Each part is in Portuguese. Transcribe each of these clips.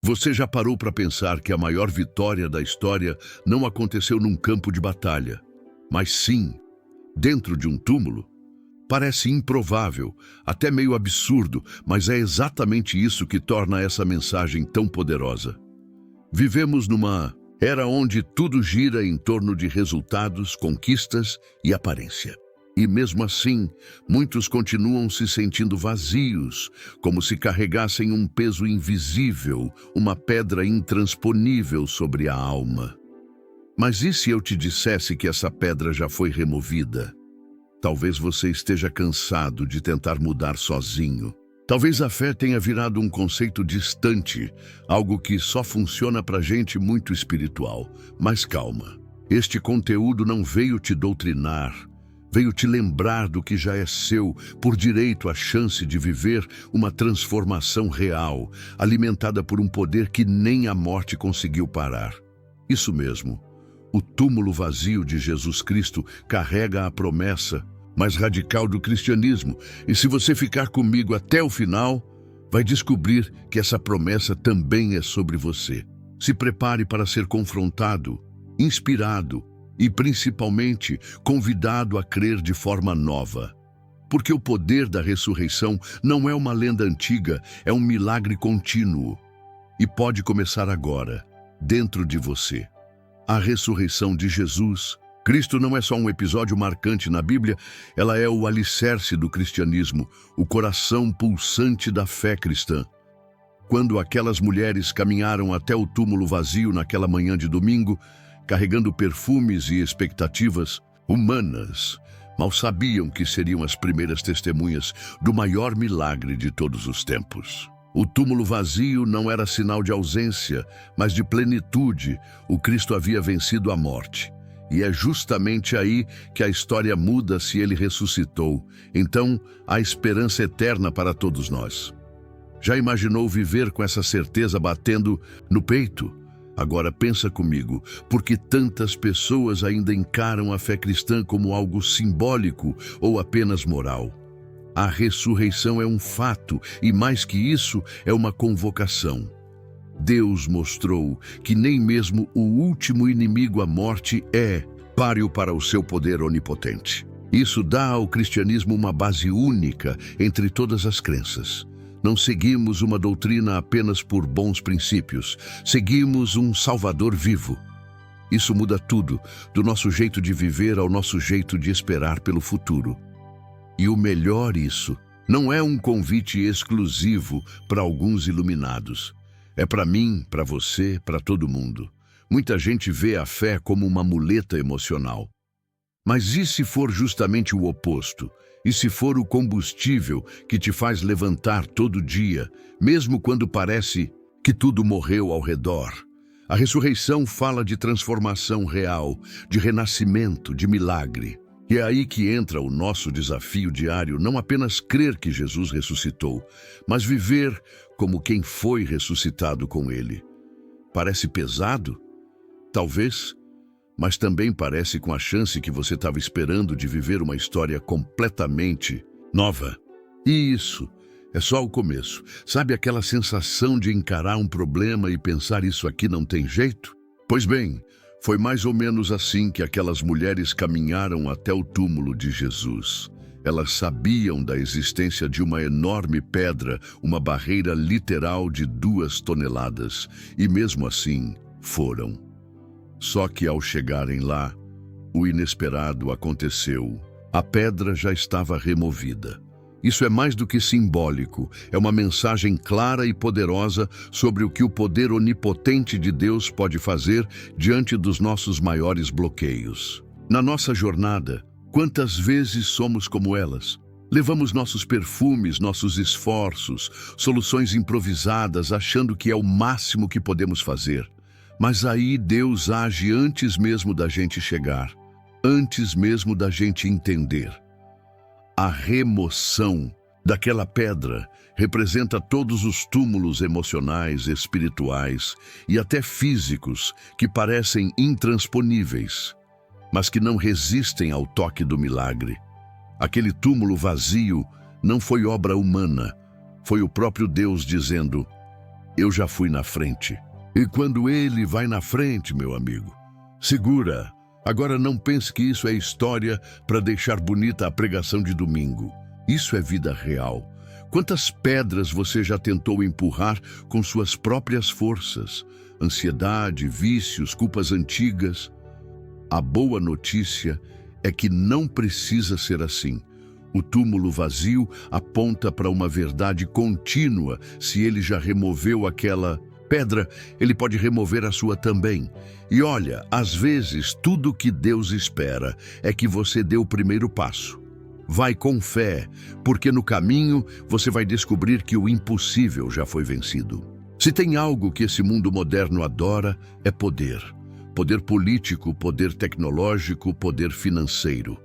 Você já parou para pensar que a maior vitória da história não aconteceu num campo de batalha, mas sim dentro de um túmulo? Parece improvável, até meio absurdo, mas é exatamente isso que torna essa mensagem tão poderosa. Vivemos numa era onde tudo gira em torno de resultados, conquistas e aparência. E mesmo assim, muitos continuam se sentindo vazios, como se carregassem um peso invisível, uma pedra intransponível sobre a alma. Mas e se eu te dissesse que essa pedra já foi removida? Talvez você esteja cansado de tentar mudar sozinho. Talvez a fé tenha virado um conceito distante, algo que só funciona para gente muito espiritual. Mas calma, este conteúdo não veio te doutrinar, veio te lembrar do que já é seu, por direito a chance de viver uma transformação real, alimentada por um poder que nem a morte conseguiu parar. Isso mesmo, o túmulo vazio de Jesus Cristo carrega a promessa mais radical do cristianismo, e se você ficar comigo até o final, vai descobrir que essa promessa também é sobre você. Se prepare para ser confrontado, inspirado e, principalmente, convidado a crer de forma nova. Porque o poder da ressurreição não é uma lenda antiga, é um milagre contínuo. E pode começar agora, dentro de você. A ressurreição de Jesus. Cristo não é só um episódio marcante na Bíblia, ela é o alicerce do cristianismo, o coração pulsante da fé cristã. Quando aquelas mulheres caminharam até o túmulo vazio naquela manhã de domingo, carregando perfumes e expectativas humanas, mal sabiam que seriam as primeiras testemunhas do maior milagre de todos os tempos. O túmulo vazio não era sinal de ausência, mas de plenitude. O Cristo havia vencido a morte. E é justamente aí que a história muda se ele ressuscitou. Então, há esperança eterna para todos nós. Já imaginou viver com essa certeza batendo no peito? Agora pensa comigo, por que tantas pessoas ainda encaram a fé cristã como algo simbólico ou apenas moral? A ressurreição é um fato e, mais que isso, é uma convocação. Deus mostrou que nem mesmo o último inimigo, a morte, é páreo para o seu poder onipotente. Isso dá ao cristianismo uma base única entre todas as crenças. Não seguimos uma doutrina apenas por bons princípios, seguimos um Salvador vivo. Isso muda tudo, do nosso jeito de viver ao nosso jeito de esperar pelo futuro. E o melhor, isso não é um convite exclusivo para alguns iluminados. É para mim, para você, para todo mundo. Muita gente vê a fé como uma muleta emocional. Mas e se for justamente o oposto? E se for o combustível que te faz levantar todo dia, mesmo quando parece que tudo morreu ao redor? A ressurreição fala de transformação real, de renascimento, de milagre. E é aí que entra o nosso desafio diário, não apenas crer que Jesus ressuscitou, mas viver como quem foi ressuscitado com ele. Parece pesado? Talvez, mas também parece com a chance que você estava esperando de viver uma história completamente nova. E isso é só o começo. Sabe aquela sensação de encarar um problema e pensar isso aqui não tem jeito? Pois bem, foi mais ou menos assim que aquelas mulheres caminharam até o túmulo de Jesus. Elas sabiam da existência de uma enorme pedra, uma barreira literal de 2 toneladas, e mesmo assim foram. Só que ao chegarem lá, o inesperado aconteceu. A pedra já estava removida. Isso é mais do que simbólico, é uma mensagem clara e poderosa sobre o que o poder onipotente de Deus pode fazer diante dos nossos maiores bloqueios. Na nossa jornada, quantas vezes somos como elas? Levamos nossos perfumes, nossos esforços, soluções improvisadas, achando que é o máximo que podemos fazer. Mas aí Deus age antes mesmo da gente chegar, antes mesmo da gente entender. A remoção daquela pedra representa todos os túmulos emocionais, espirituais e até físicos que parecem intransponíveis, mas que não resistem ao toque do milagre. Aquele túmulo vazio não foi obra humana, foi o próprio Deus dizendo: Eu já fui na frente. E quando ele vai na frente, meu amigo, segura. Agora não pense que isso é história para deixar bonita a pregação de domingo. Isso é vida real. Quantas pedras você já tentou empurrar com suas próprias forças? Ansiedade, vícios, culpas antigas. A boa notícia é que não precisa ser assim. O túmulo vazio aponta para uma verdade contínua. Se ele já removeu aquela pedra, ele pode remover a sua também. E olha, às vezes tudo o que Deus espera é que você dê o primeiro passo. Vai com fé, porque no caminho você vai descobrir que o impossível já foi vencido. Se tem algo que esse mundo moderno adora, é poder. Poder político, poder tecnológico, poder financeiro.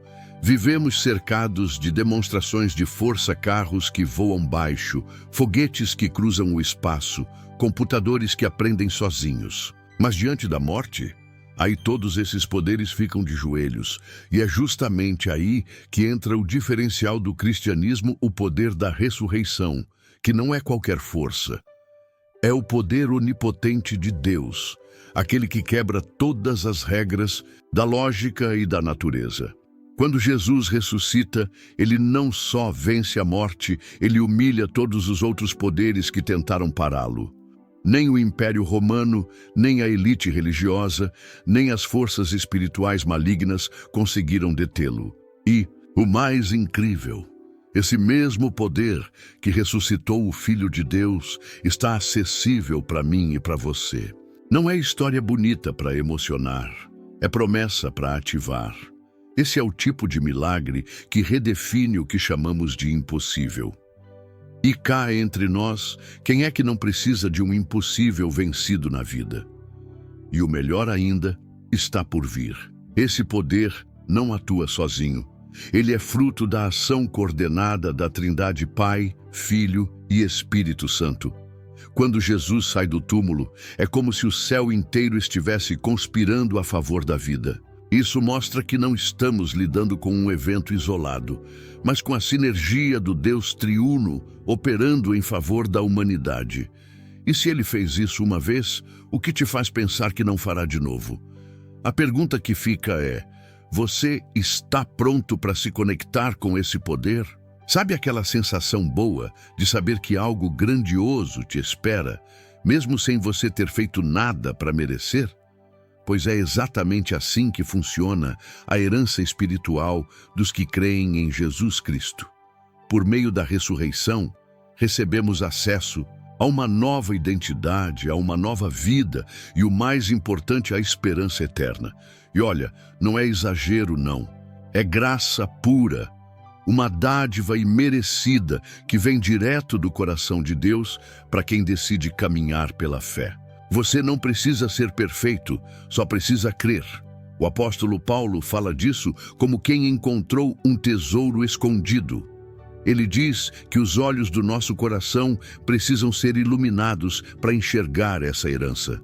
Vivemos cercados de demonstrações de força, carros que voam baixo, foguetes que cruzam o espaço, computadores que aprendem sozinhos. Mas diante da morte, aí todos esses poderes ficam de joelhos. E é justamente aí que entra o diferencial do cristianismo, o poder da ressurreição, que não é qualquer força. É o poder onipotente de Deus, aquele que quebra todas as regras da lógica e da natureza. Quando Jesus ressuscita, ele não só vence a morte, ele humilha todos os outros poderes que tentaram pará-lo. Nem o Império Romano, nem a elite religiosa, nem as forças espirituais malignas conseguiram detê-lo. E, o mais incrível, esse mesmo poder que ressuscitou o Filho de Deus está acessível para mim e para você. Não é história bonita para emocionar, é promessa para ativar. Esse é o tipo de milagre que redefine o que chamamos de impossível. E cá entre nós, quem é que não precisa de um impossível vencido na vida? E o melhor ainda está por vir. Esse poder não atua sozinho. Ele é fruto da ação coordenada da Trindade Pai, Filho e Espírito Santo. Quando Jesus sai do túmulo, é como se o céu inteiro estivesse conspirando a favor da vida. Isso mostra que não estamos lidando com um evento isolado, mas com a sinergia do Deus triuno operando em favor da humanidade. E se ele fez isso uma vez, o que te faz pensar que não fará de novo? A pergunta que fica é: você está pronto para se conectar com esse poder? Sabe aquela sensação boa de saber que algo grandioso te espera, mesmo sem você ter feito nada para merecer? Pois é exatamente assim que funciona a herança espiritual dos que creem em Jesus Cristo. Por meio da ressurreição, recebemos acesso a uma nova identidade, a uma nova vida e, o mais importante, a esperança eterna. E olha, não é exagero não, é graça pura, uma dádiva imerecida que vem direto do coração de Deus para quem decide caminhar pela fé. Você não precisa ser perfeito, só precisa crer. O apóstolo Paulo fala disso como quem encontrou um tesouro escondido. Ele diz que os olhos do nosso coração precisam ser iluminados para enxergar essa herança.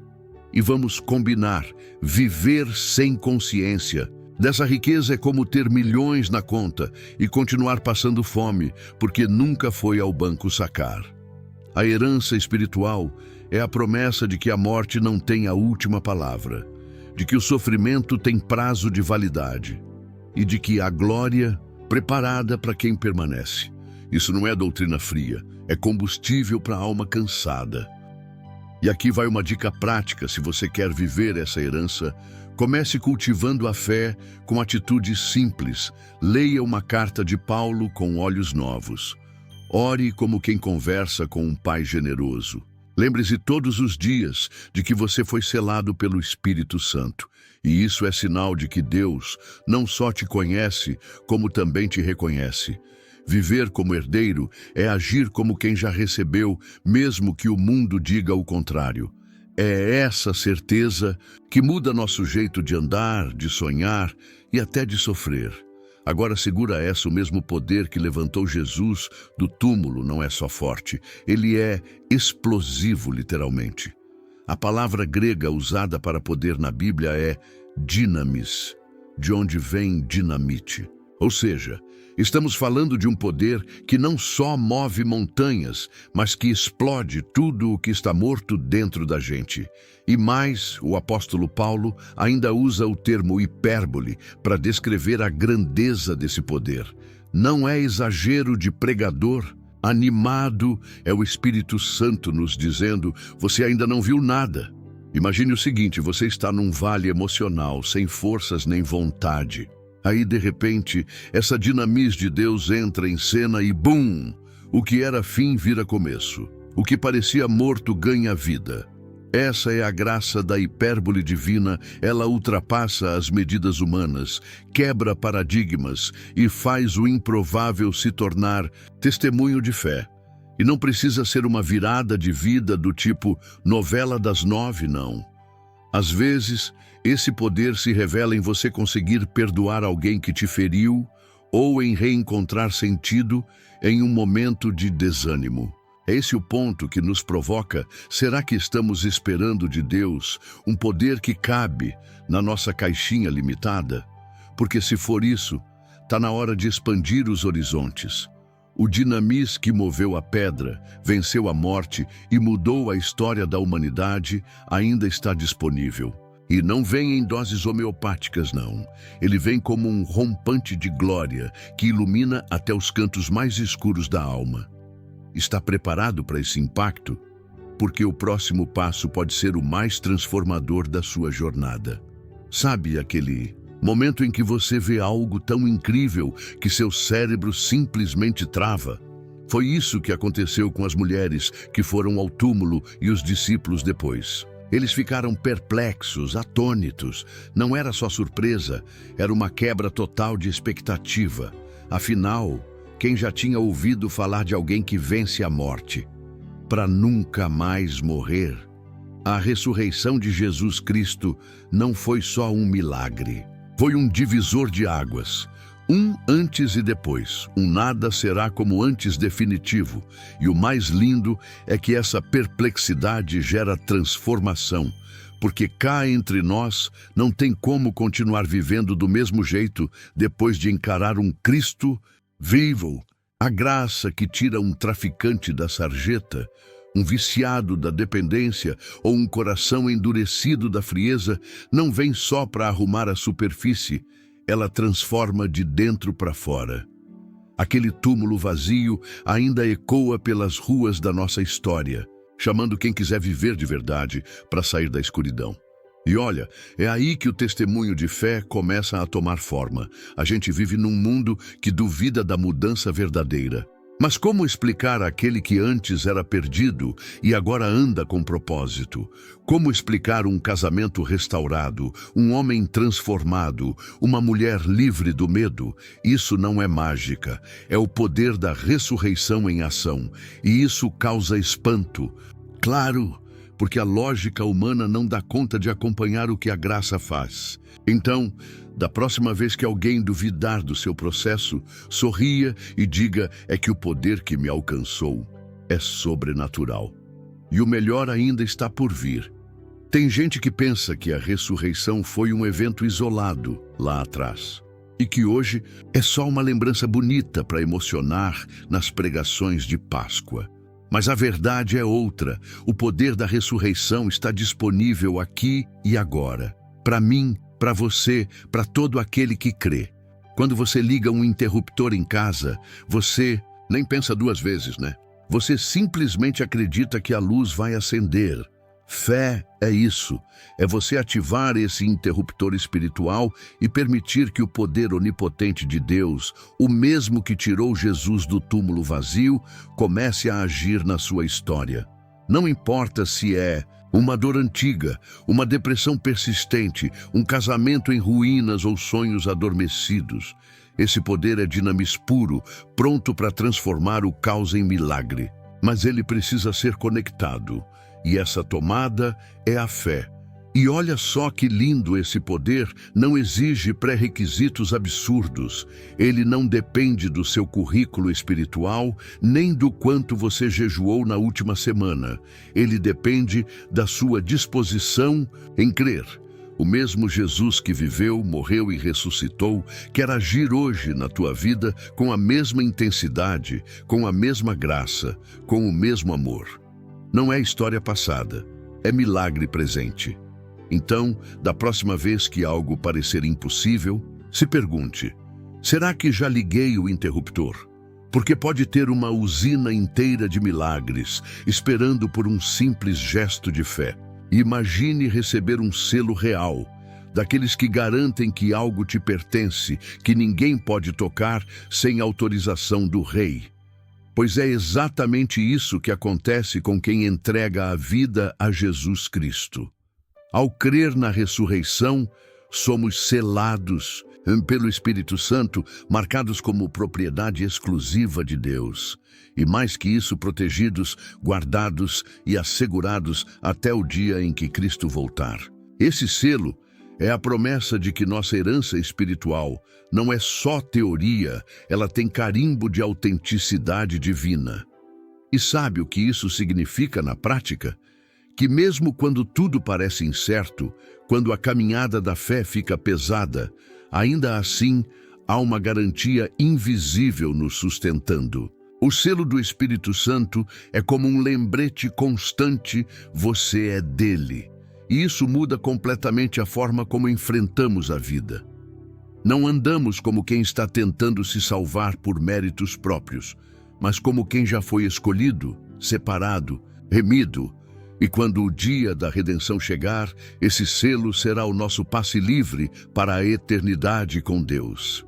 E vamos combinar, viver sem consciência dessa riqueza é como ter milhões na conta e continuar passando fome, porque nunca foi ao banco sacar. A herança espiritual é a promessa de que a morte não tem a última palavra, de que o sofrimento tem prazo de validade e de que a glória preparada para quem permanece. Isso não é doutrina fria, é combustível para a alma cansada. E aqui vai uma dica prática: se você quer viver essa herança, comece cultivando a fé com atitudes simples. Leia uma carta de Paulo com olhos novos. Ore como quem conversa com um pai generoso. Lembre-se todos os dias de que você foi selado pelo Espírito Santo. E isso é sinal de que Deus não só te conhece, como também te reconhece. Viver como herdeiro é agir como quem já recebeu, mesmo que o mundo diga o contrário. É essa certeza que muda nosso jeito de andar, de sonhar e até de sofrer. Agora segura essa: o mesmo poder que levantou Jesus do túmulo não é só forte, ele é explosivo, literalmente. A palavra grega usada para poder na Bíblia é dinamis, de onde vem dinamite. Ou seja, estamos falando de um poder que não só move montanhas, mas que explode tudo o que está morto dentro da gente. E mais, o apóstolo Paulo ainda usa o termo hipérbole para descrever a grandeza desse poder. Não é exagero de pregador animado, é o Espírito Santo nos dizendo: você ainda não viu nada. Imagine o seguinte: você está num vale emocional, sem forças nem vontade. Aí, de repente, essa dinamis de Deus entra em cena e bum! O que era fim vira começo. O que parecia morto ganha vida. Essa é a graça da hipérbole divina. Ela ultrapassa as medidas humanas, quebra paradigmas e faz o improvável se tornar testemunho de fé. E não precisa ser uma virada de vida do tipo novela das 9, não. Às vezes, esse poder se revela em você conseguir perdoar alguém que te feriu ou em reencontrar sentido em um momento de desânimo. É esse o ponto que nos provoca: será que estamos esperando de Deus um poder que cabe na nossa caixinha limitada? Porque se for isso, está na hora de expandir os horizontes. O dinamis que moveu a pedra, venceu a morte e mudou a história da humanidade ainda está disponível. E não vem em doses homeopáticas, não. Ele vem como um rompante de glória que ilumina até os cantos mais escuros da alma. Está preparado para esse impacto? Porque o próximo passo pode ser o mais transformador da sua jornada. Sabe aquele momento em que você vê algo tão incrível que seu cérebro simplesmente trava? Foi isso que aconteceu com as mulheres que foram ao túmulo e os discípulos depois. Eles ficaram perplexos, atônitos. Não era só surpresa, era uma quebra total de expectativa. Afinal, quem já tinha ouvido falar de alguém que vence a morte para nunca mais morrer? A ressurreição de Jesus Cristo não foi só um milagre. Foi um divisor de águas. Um antes e depois. Um nada será como antes definitivo. E o mais lindo é que essa perplexidade gera transformação. Porque cá entre nós não tem como continuar vivendo do mesmo jeito depois de encarar um Cristo vivo. A graça que tira um traficante da sarjeta, um viciado da dependência ou um coração endurecido da frieza, não vem só para arrumar a superfície, ela transforma de dentro para fora. Aquele túmulo vazio ainda ecoa pelas ruas da nossa história, chamando quem quiser viver de verdade para sair da escuridão. E olha, é aí que o testemunho de fé começa a tomar forma. A gente vive num mundo que duvida da mudança verdadeira. Mas como explicar aquele que antes era perdido e agora anda com propósito? Como explicar um casamento restaurado, um homem transformado, uma mulher livre do medo? Isso não é mágica, é o poder da ressurreição em ação. E isso causa espanto. Claro, porque a lógica humana não dá conta de acompanhar o que a graça faz. Então, da próxima vez que alguém duvidar do seu processo, sorria e diga: é que o poder que me alcançou é sobrenatural. E o melhor ainda está por vir. Tem gente que pensa que a ressurreição foi um evento isolado lá atrás e que hoje é só uma lembrança bonita para emocionar nas pregações de Páscoa. Mas a verdade é outra. O poder da ressurreição está disponível aqui e agora. Para mim, para você, para todo aquele que crê. Quando você liga um interruptor em casa, você nem pensa duas vezes, né? Você simplesmente acredita que a luz vai acender. Fé é isso. É você ativar esse interruptor espiritual e permitir que o poder onipotente de Deus, o mesmo que tirou Jesus do túmulo vazio, comece a agir na sua história. Não importa se é uma dor antiga, uma depressão persistente, um casamento em ruínas ou sonhos adormecidos. Esse poder é dinamis puro, pronto para transformar o caos em milagre. Mas ele precisa ser conectado. E essa tomada é a fé. E olha só que lindo: esse poder não exige pré-requisitos absurdos. Ele não depende do seu currículo espiritual, nem do quanto você jejuou na última semana. Ele depende da sua disposição em crer. O mesmo Jesus que viveu, morreu e ressuscitou, quer agir hoje na tua vida com a mesma intensidade, com a mesma graça, com o mesmo amor. Não é história passada, é milagre presente. Então, da próxima vez que algo parecer impossível, se pergunte: será que já liguei o interruptor? Porque pode ter uma usina inteira de milagres, esperando por um simples gesto de fé. Imagine receber um selo real, daqueles que garantem que algo te pertence, que ninguém pode tocar sem autorização do Rei. Pois é exatamente isso que acontece com quem entrega a vida a Jesus Cristo. Ao crer na ressurreição, somos selados pelo Espírito Santo, marcados como propriedade exclusiva de Deus. E mais que isso, protegidos, guardados e assegurados até o dia em que Cristo voltar. Esse selo é a promessa de que nossa herança espiritual não é só teoria, ela tem carimbo de autenticidade divina. E sabe o que isso significa na prática? Que mesmo quando tudo parece incerto, quando a caminhada da fé fica pesada, ainda assim há uma garantia invisível nos sustentando. O selo do Espírito Santo é como um lembrete constante: você é dele. E isso muda completamente a forma como enfrentamos a vida. Não andamos como quem está tentando se salvar por méritos próprios, mas como quem já foi escolhido, separado, remido. E quando o dia da redenção chegar, esse selo será o nosso passe livre para a eternidade com Deus.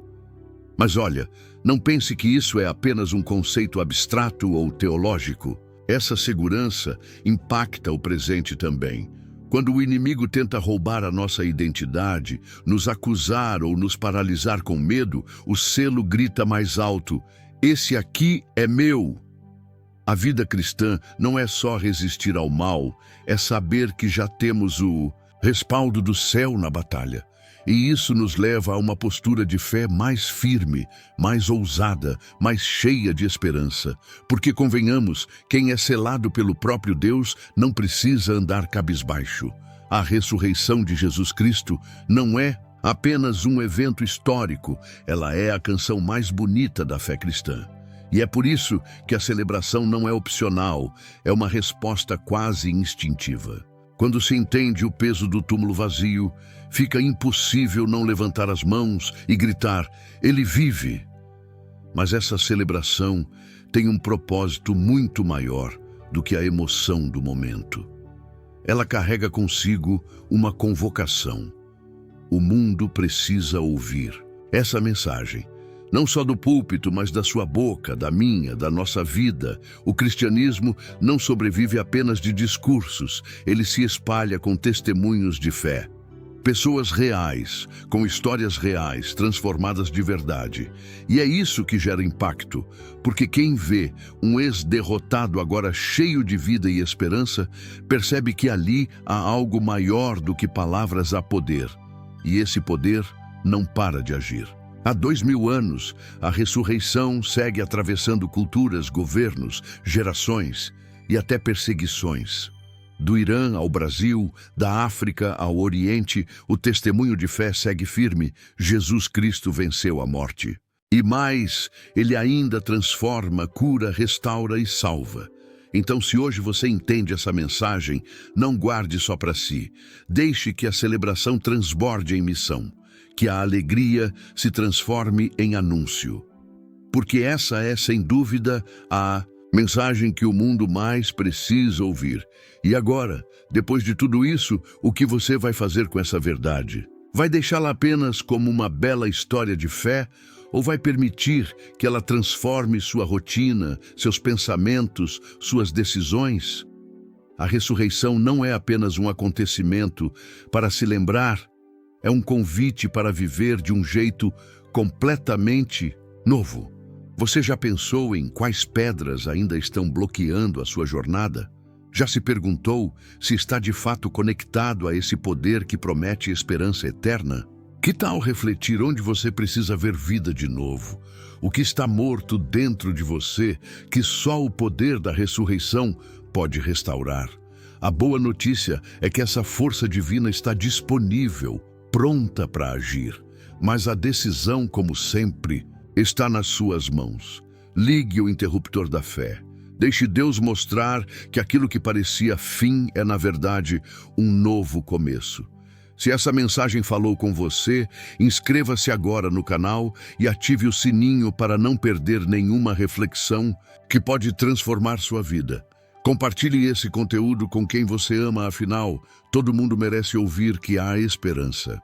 Mas olha, não pense que isso é apenas um conceito abstrato ou teológico. Essa segurança impacta o presente também. Quando o inimigo tenta roubar a nossa identidade, nos acusar ou nos paralisar com medo, o selo grita mais alto: esse aqui é meu. A vida cristã não é só resistir ao mal, é saber que já temos o respaldo do céu na batalha. E isso nos leva a uma postura de fé mais firme, mais ousada, mais cheia de esperança. Porque, convenhamos, quem é selado pelo próprio Deus não precisa andar cabisbaixo. A ressurreição de Jesus Cristo não é apenas um evento histórico, ela é a canção mais bonita da fé cristã. E é por isso que a celebração não é opcional, é uma resposta quase instintiva. Quando se entende o peso do túmulo vazio, fica impossível não levantar as mãos e gritar: ele vive! Mas essa celebração tem um propósito muito maior do que a emoção do momento. Ela carrega consigo uma convocação. O mundo precisa ouvir essa mensagem. Não só do púlpito, mas da sua boca, da minha, da nossa vida. O cristianismo não sobrevive apenas de discursos, ele se espalha com testemunhos de fé. Pessoas reais, com histórias reais, transformadas de verdade. E é isso que gera impacto, porque quem vê um ex-derrotado agora cheio de vida e esperança, percebe que ali há algo maior do que palavras a poder. E esse poder não para de agir. Há 2000 anos, a ressurreição segue atravessando culturas, governos, gerações e até perseguições. Do Irã ao Brasil, da África ao Oriente, o testemunho de fé segue firme: Jesus Cristo venceu a morte. E mais, ele ainda transforma, cura, restaura e salva. Então, se hoje você entende essa mensagem, não guarde só para si. Deixe que a celebração transborde em missão. Que a alegria se transforme em anúncio. Porque essa é, sem dúvida, a mensagem que o mundo mais precisa ouvir. E agora, depois de tudo isso, o que você vai fazer com essa verdade? Vai deixá-la apenas como uma bela história de fé, ou vai permitir que ela transforme sua rotina, seus pensamentos, suas decisões? A ressurreição não é apenas um acontecimento para se lembrar, é um convite para viver de um jeito completamente novo. Você já pensou em quais pedras ainda estão bloqueando a sua jornada? Já se perguntou se está de fato conectado a esse poder que promete esperança eterna? Que tal refletir onde você precisa ver vida de novo? O que está morto dentro de você que só o poder da ressurreição pode restaurar? A boa notícia é que essa força divina está disponível, pronta para agir. Mas a decisão, como sempre, está nas suas mãos. Ligue o interruptor da fé. Deixe Deus mostrar que aquilo que parecia fim é, na verdade, um novo começo. Se essa mensagem falou com você, inscreva-se agora no canal e ative o sininho para não perder nenhuma reflexão que pode transformar sua vida. Compartilhe esse conteúdo com quem você ama, afinal, todo mundo merece ouvir que há esperança.